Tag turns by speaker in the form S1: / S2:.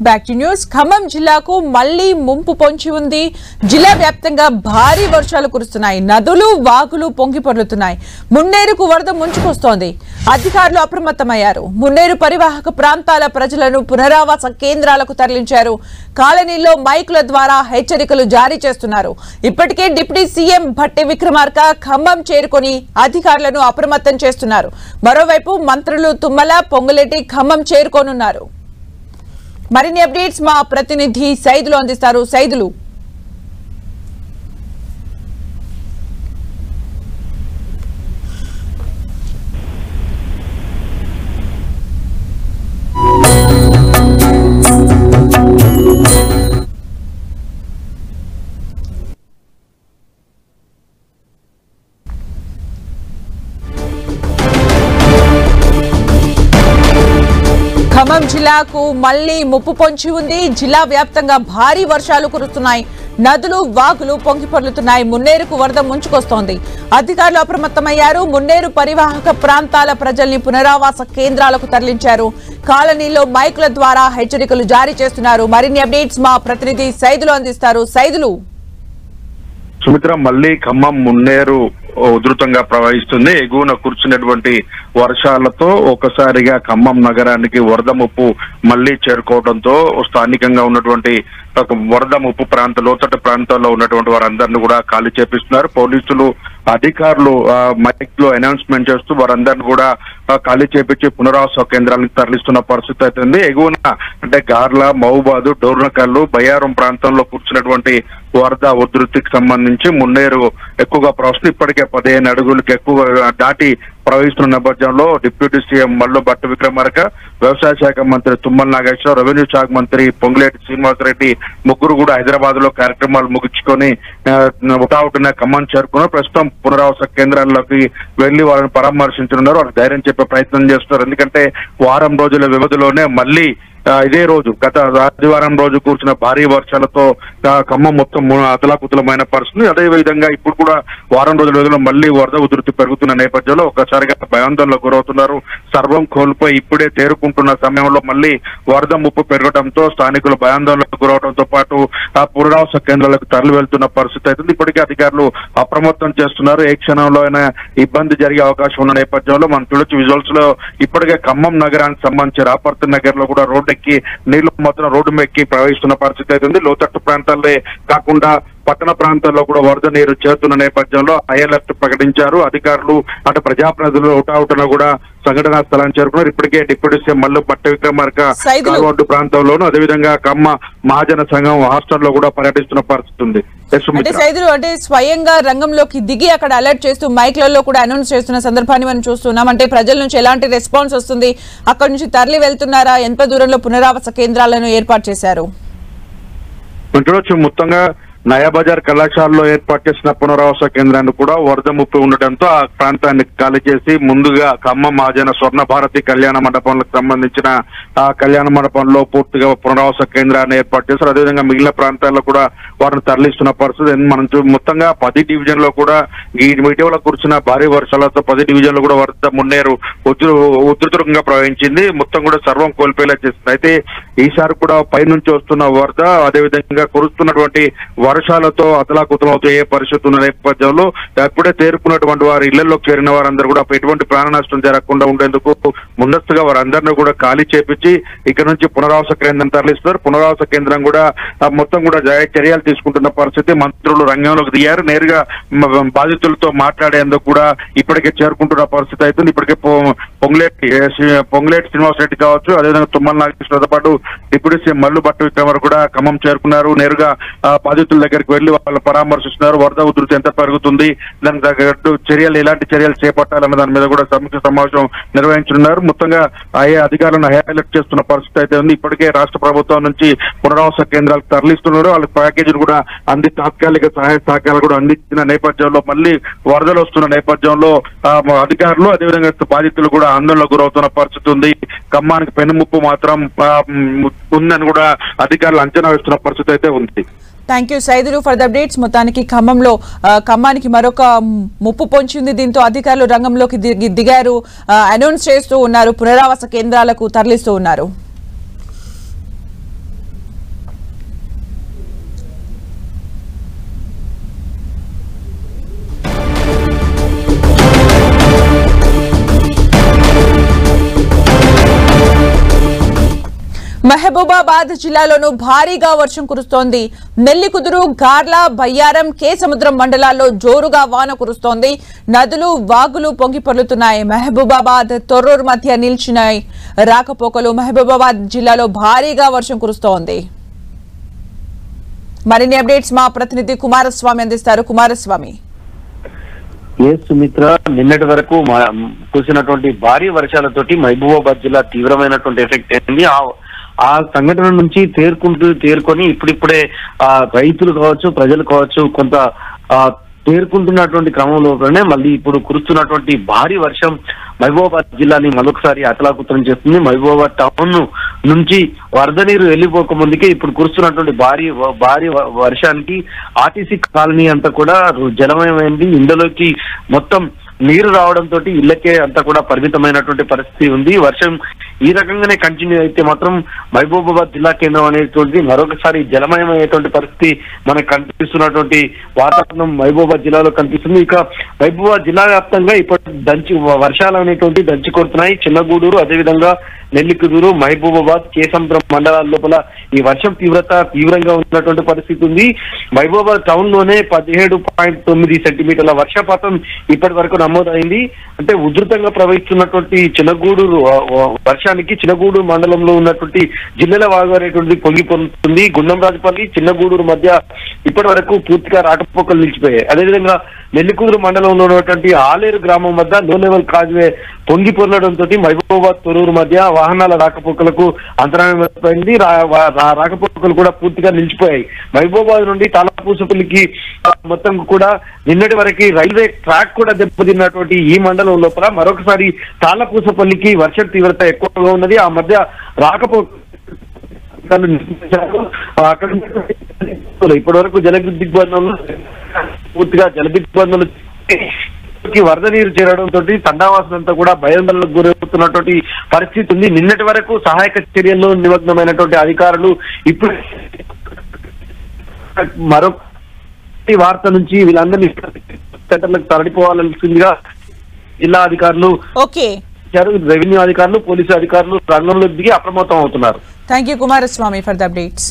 S1: Back to news. Khammam జిల్లాకు మళ్లీ ముంపు పొంచి ఉంది. జిల్లా వ్యాప్తంగా భారీ వర్షాలు కురుస్తున్నాయి. నదులు వాగులు పొంగి పొర్లుతున్నాయి. మున్నేరుకు వరద ముంచుకొస్తోంది. అధికారులు అప్రమత్తమయ్యారు. మున్నేరు పరివాహక ప్రాంతాల ప్రజలను పునరావాస కేంద్రాలకు తరలించారు. కాలనీల్లో మైకుల ద్వారా హెచ్చరికలు జారీ చేస్తున్నారు. ఇప్పటికే డిప్యూటీ సీఎం భట్టి విక్రమార్క ఖమ్మం చేరుకొని అధికారులను అప్రమత్తం చేస్తున్నారు. మరోవైపు మంత్రులు తుమ్మల పొంగులేటి ఖమ్మం చేరుకోనున్నారు. మరిన్ని అప్డేట్స్ మా ప్రతినిధి సైదులు అందిస్తారు. సైదులు, ఖమ్మం జిల్లాకు మళ్లీ ముప్పు పొంచి ఉంది. జిల్లా వ్యాప్తంగా భారీ వర్షాలు కురుస్తున్నాయి. నదులు వాగులు పొంగి పొర్లుతున్నాయి. మున్నేరుకు వరద ముంచుకొస్తోంది. అధికారులు అప్రమత్తమయ్యారు. మున్నేరు పరివాహక ప్రాంతాల ప్రజల్ని పునరావాస కేంద్రాలకు తరలించారు. కాలనీలో మైకుల ద్వారా హెచ్చరికలు జారీ చేస్తున్నారు. మరిన్ని అప్డేట్స్ మా ప్రతినిధి సైదులు అందిస్తారు. సైదులు,
S2: సుమిత్ర, మళ్లీ ఖమ్మం మున్నేరు ఉధృతంగా ప్రవహిస్తుంది. ఎగువన కూర్చున్నటువంటి వర్షాలతో ఒకసారిగా ఖమ్మం నగరానికి వరద ముప్పు మళ్లీ చేరుకోవడంతో స్థానికంగా ఉన్నటువంటి వరద ముప్పు లోతట్టు ప్రాంతాల్లో ఉన్నటువంటి వారందరినీ కూడా ఖాళీ చేపిస్తున్నారు. పోలీసులు అధికారులు మైక్ లో అనౌన్స్మెంట్ చేస్తూ వారందరినీ కూడా ఖాళీ చేపించి పునరావాస కేంద్రాలకు తరలిస్తున్న పరిస్థితి అయితే ఉంది. ఎగువన అంటే గార్ల, మహబూబాద్, డోర్నకల్లు, బయ్యారం ప్రాంతంలో కూర్చున్నటువంటి వరద ఉధృతికి సంబంధించి మున్నేరు ఎక్కువగా ప్రవహిస్తుంది. ఇప్పటికే 15 అడుగులకు ఎక్కువ దాటి ప్రవహిస్తున్న నేపథ్యంలో డిప్యూటీ సీఎం మల్లు భట్టి విక్రమార్క, వ్యవసాయ శాఖ మంత్రి తుమ్మల నాగేశ్వరరావు, రెవెన్యూ శాఖ మంత్రి పొంగులేటి శ్రీనివాసరెడ్డి ముగ్గురు కూడా హైదరాబాద్ లో కార్యక్రమాలు ముగించుకొని ఉటావుటిన ఖమ్మం చేరుకున్నారు. ప్రస్తుతం పునరావాస కేంద్రాల్లోకి వెళ్లి వాళ్ళని పరామర్శించనున్నారు. వాళ్ళకి ధైర్యం చెప్పే ప్రయత్నం చేస్తున్నారు. ఎందుకంటే వారం రోజుల వ్యవధిలోనే మళ్లీ ఇదే రోజు గత ఆదివారం రోజు కూర్చున్న భారీ వర్షాలతో ఖమ్మం మొత్తం అతలాకుతలమైన పరిస్థితి. అదే విధంగా ఇప్పుడు కూడా వారం రోజుల వ్యవధిలో మళ్లీ వరద ఉధృతి పెరుగుతున్న నేపథ్యంలో ఒక్కసారిగా భయాందోళనకు గురవుతున్నారు. సర్వం కోల్పోయి ఇప్పుడే తేరుకుంటున్న సమయంలో మళ్లీ వరద ముప్పు పెరగడంతో స్థానికులు భయాందోళనకు గురవడంతో పాటు ఆ పునరావాస కేంద్రాలకు తరలి వెళ్తున్న పరిస్థితి అవుతుంది. ఇప్పటికే అధికారులు అప్రమత్తం చేస్తున్నారు. ఏ క్షణంలో అయినా ఇబ్బంది జరిగే అవకాశం ఉన్న నేపథ్యంలో మనం చూడొచ్చు విజువల్స్ లో ఇప్పటికే ఖమ్మం నగరానికి సంబంధించి రాపర్తి నగర్ లో కూడా రోడ్డు ఎక్కి నీళ్లు మొత్తం రోడ్డు ఎక్కి ప్రవహిస్తున్న పరిస్థితి అవుతుంది. లోతట్టు ప్రాంతాలే కాకుండా పట్టణ ప్రాంతాల్లో కూడా వరద నీరు చేరుతున్న నేపథ్యంలో హై అలర్ట్ ప్రకటించారు అధికారులు. అటు ప్రజాప్రతినిధులు ఉటావుటన కూడా సంఘటనా స్థలాన్ని చేరుకున్నారు. ఇప్పటికే డిప్యూటీ సీఎం మల్లు భట్టి విక్రమార్క కాల్వడ్డు ప్రాంతంలోనూ అదేవిధంగా ఖమ్మ మహాజన సంఘం హాస్టల్లో కూడా పర్యటిస్తున్న పరిస్థితి ఉంది.
S1: అంటే స్వయంగా రంగంలోకి దిగి అక్కడ అలర్ట్ చేస్తూ మైక్లలో కూడా అనౌన్స్ చేస్తున్న సందర్భాన్ని మనం చూస్తున్నాం. అంటే ప్రజల నుంచి ఎలాంటి రెస్పాన్స్ వస్తుంది? అక్కడ నుంచి తరలి వెళ్తున్నారా? ఎంత దూరంలో పునరావాస కేంద్రాలను ఏర్పాటు చేశారు?
S2: మొత్తంగా నయాబజార్ కళాశాలలో ఏర్పాటు చేసిన పునరావాస కేంద్రాన్ని కూడా వరద ముప్పు ఉండటంతో ఆ ప్రాంతాన్ని ఖాళీ చేసి ముందుగా ఖమ్మం మహాజన స్వర్ణ భారతి కళ్యాణ మండపంలకు సంబంధించిన ఆ కళ్యాణ మండపంలో పూర్తిగా పునరావాస కేంద్రాన్ని ఏర్పాటు చేశారు. అదేవిధంగా మిగిలిన ప్రాంతాల్లో కూడా వారిని తరలిస్తున్న పరిస్థితి మనం మొత్తంగా 10 డివిజన్ లో కూడా ఇటీవల కురిసిన భారీ వర్షాలతో 10 డివిజన్ లో కూడా వరద మున్నేరు ఉధృతంగా ప్రవహించింది. మొత్తం కూడా సర్వం కోల్పోయేలా చేస్తుంది. అయితే ఈసారి కూడా పైనుంచి వస్తున్న వరద అదేవిధంగా కురుస్తున్నటువంటి వర్షాలతో అతలాకుతలం అవుతాయి పరిస్థితి ఉన్న నేపథ్యంలో అప్పుడే తేరుకున్నటువంటి వారి ఇళ్లలో చేరిన వారందరూ కూడా ఎటువంటి ప్రాణ నష్టం జరగకుండా ఉండేందుకు ముందస్తుగా వారందరినీ కూడా ఖాళీ చేపించి ఇక్కడ నుంచి పునరావాస కేంద్రం తరలిస్తారు. పునరావాస కేంద్రం కూడా మొత్తం కూడా చర్యలు తీసుకుంటున్న పరిస్థితి. మంత్రులు రంగంలోకి దిగారు. నేరుగా బాధితులతో మాట్లాడేందుకు కూడా ఇప్పటికే చేరుకుంటున్న పరిస్థితి అవుతుంది. ఇప్పటికే పొంగులేటి శ్రీనివాసరెడ్డి కావచ్చు, అదేవిధంగా తుమ్మల నాగేశ్వరరావుతో పాటు డిప్యూటీ సీఎం మల్లు భట్టి విక్రమార్క కూడా ఖమ్మం చేరుకున్నారు. నేరుగా బాధితుల దగ్గరికి వెళ్లి వాళ్ళు పరామర్శిస్తున్నారు. వరద ఉధృతి ఎంత పెరుగుతుంది, దానికి తగ్గట్టు చర్యలు ఎలాంటి చర్యలు చేపట్టాలన్న దాని మీద కూడా సమీక్ష సమావేశం నిర్వహించనున్నారు. మొత్తంగా ఆయా అధికారులను హైలైట్ చేస్తున్న పరిస్థితి అయితే ఉంది. ఇప్పటికే రాష్ట్ర ప్రభుత్వం నుంచి పునరావాస కేంద్రాలకు తరలిస్తున్నారు. వాళ్ళకి ప్యాకేజీలు కూడా తాత్కాలిక సహాయ సహకారాలు కూడా అందించిన నేపథ్యంలో మళ్ళీ వరదలు వస్తున్న నేపథ్యంలో అధికారులు అదేవిధంగా బాధితులు కూడా ఆందోళనకు గురవుతున్న పరిస్థితి ఉంది. ఖమ్మానికి పెనుముప్పు మాత్రం ఉందని కూడా అధికారులు అంచనా వేస్తున్న పరిస్థితి అయితే ఉంది.
S1: Thank you Saidulu for the updates. మొత్తానికి ఖమ్మానికి మరొక ముప్పు పొంచింది. దీంతో అధికారులు రంగంలోకి దిగారు, అనౌన్స్ చేస్తూ ఉన్నారు, పునరావాస కేంద్రాలకు తరలిస్తూ ఉన్నారు. మహబూబాబాద్ జిల్లాలోనూ భారీగా వర్షం కురుస్తోంది. నెల్లికుదురు, గార్ల, బయ్యారం, కేసముద్రం మండలాల్లో జోరుగా వాన కురుస్తోంది. నదులు, వాగులు పొంగి పొర్లుతున్నాయి. మహబూబాబాద్, తొర్రూరు మధ్య నిలిచినాయి రాకపోకలు. మహబూబాబాద్ జిల్లాలో భారీగా వర్షం కురుస్తోంది. మరిన్ని అప్డేట్స్ మా ప్రతినిధి కుమారస్వామి అందిస్తారు. కుమారస్వామి.
S3: సుమిత్ర, నిన్నటి వరకు కురిసినటువంటి భారీ వర్షాలతోటి మహబూబాబాద్ జిల్లా తీవ్రమైనటువంటి ఎఫెక్ట్ అయింది. ఆ సంఘటన నుంచి తేరుకొని ఇప్పుడిప్పుడే రైతులు కావచ్చు, ప్రజలు కావచ్చు, కొంత తేరుకుంటున్నటువంటి క్రమంలోనే మళ్ళీ ఇప్పుడు కురుస్తున్నటువంటి భారీ వర్షం మహబూబాబాద్ జిల్లాని మరొకసారి అతలాకుతలం చేస్తుంది. మహబూబాబాద్ టౌన్ నుంచి వరద నీరు వెళ్లిపోక ముందుకే ఇప్పుడు కురుస్తున్నటువంటి భారీ వర్షానికి ఆర్టీసీ కాలనీ అంతా కూడా జలమయమైంది. ఇందులోకి మొత్తం నీరు రావడంతో ఇళ్లకే అంతా కూడా పరిమితమైనటువంటి పరిస్థితి ఉంది. వర్షం ఈ రకంగానే కంటిన్యూ అయితే మాత్రం మహబూబాబాద్ జిల్లా కేంద్రం అనేటువంటిది మరొకసారి జలమయమయ్యేటువంటి పరిస్థితి మనకు కనిపిస్తున్నటువంటి వాతావరణం మహబూబాబాద్ జిల్లాలో కనిపిస్తుంది. ఇక మహబూబాబాద్ జిల్లా వ్యాప్తంగా ఇప్పుడు వర్షాలు అనేటువంటి దంచి కొడుతున్నాయి. చిన్నగూడూరు, అదేవిధంగా నెల్లికుదురు, మహబూబాబాద్, కేసముద్రం మండలాల లోపల ఈ వర్షం తీవ్రంగా ఉన్నటువంటి పరిస్థితి ఉంది. మహబూబాబాద్ టౌన్ లోనే 17.9 సెంటీమీటర్ల వర్షపాతం ఇప్పటి వరకు నమోదైంది. అంటే ఉధృతంగా ప్రవహిస్తున్నటువంటి చిన్నగూడూరు వర్షానికి చిన్నగూడూరు మండలంలో ఉన్నటువంటి జిల్లెల వాగు అనేటువంటిది పొంగి పొందుతుంది. గుండంరాజుపల్లి, చిన్నగూడూరు మధ్య ఇప్పటి వరకు పూర్తిగా రాకపోకలు నిలిచిపోయాయి. అదేవిధంగా నెల్లికుదురు మండలంలో ఉన్నటువంటి ఆలేరు గ్రామం వద్ద లో లెవెల్ కాజ్వే పొంగి పొరలడంతో మహబూబాబాద్, తొర్రూరు మధ్య వాహనాల రాకపోకలకు అంతరాయం ఏర్పడింది. రాకపోకలు కూడా పూర్తిగా నిలిచిపోయాయి. మహబూబాబాద్ నుండి తాళపూసపల్లికి మొత్తం కూడా నిన్నటి వరకు రైల్వే ట్రాక్ కూడా దెబ్బతిన్నటువంటి ఈ మండలం లోపల మరొకసారి తాళపూసపల్లికి వర్షం తీవ్రత ఎక్కువగా ఉన్నది. ఆ మధ్య రాకపోకలు ఇప్పటి వరకు జలదిగ్బంధంలో పూర్తిగా జలదిగ్బంధంలో వరద నీరు చేరడంతో తండావాసులంతా కూడా భయాందోళనకు గురవుతున్నటువంటి పరిస్థితి ఉంది. నిన్నటి వరకు సహాయక చర్యల్లో నిమగ్నమైనటువంటి అధికారులు ఇప్పుడు మరొక వార్త నుంచి వీళ్ళందరినీ సెంటర్లకు తరలిపోవాల్సిందిగా జిల్లా అధికారులు, రెవెన్యూ అధికారులు, పోలీసు అధికారులు రంగంలో దిగి అప్రమత్తం అవుతున్నారు.
S1: Thank you Kumaraswamy for the updates.